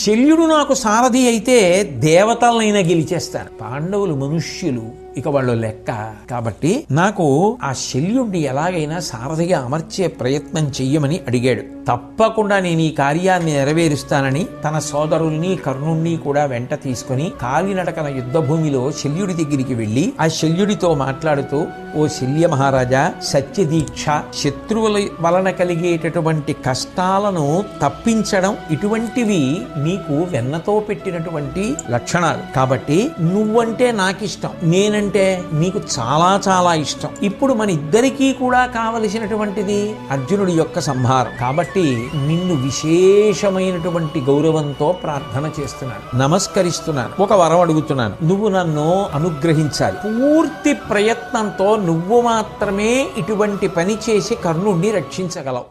శల్యుడు నాకు సారథి అయితే దేవతలనైనా గెలిచేస్తాను. పాండవులు మనుష్యులు, ఇక వాళ్ళు లెక్క. కాబట్టి నాకు ఆ శల్యుడిని ఎలాగైనా సారథిగా అమర్చే ప్రయత్నం చెయ్యమని అడిగాడు. తప్పకుండా నేను ఈ కార్యాన్ని నెరవేరుస్తానని తన సోదరుల్ని కర్ణుణ్ణి కూడా వెంట తీసుకుని కాలినడకన యుద్ధ భూమిలో శల్యుడి దగ్గరికి వెళ్లి ఆ శల్యుడితో మాట్లాడుతూ, ఓ శల్య మహారాజా, సత్యదీక్ష, శత్రువుల వలన కలిగేటటువంటి కష్టాలను తప్పించడం, ఇటువంటివి నీకు వెన్నతో పెట్టినటువంటి లక్షణాలు. కాబట్టి నువ్వంటే నాకిష్టం, నేనంటే నీకు చాలా చాలా ఇష్టం. ఇప్పుడు మన ఇద్దరికీ కూడా కావలసినటువంటిది అర్జునుడి యొక్క సంహారం. కాబట్టి నిన్ను విశేషమైనటువంటి గౌరవంతో ప్రార్థన చేస్తున్నాను, నమస్కరిస్తున్నాను, ఒక వరం అడుగుతున్నాను. నువ్వు నన్ను అనుగ్రహించాలి. పూర్తి ప్రయత్నంతో నువ్వు మాత్రమే ఇటువంటి పని చేసి కర్ణుణ్ణి రక్షించగలవు.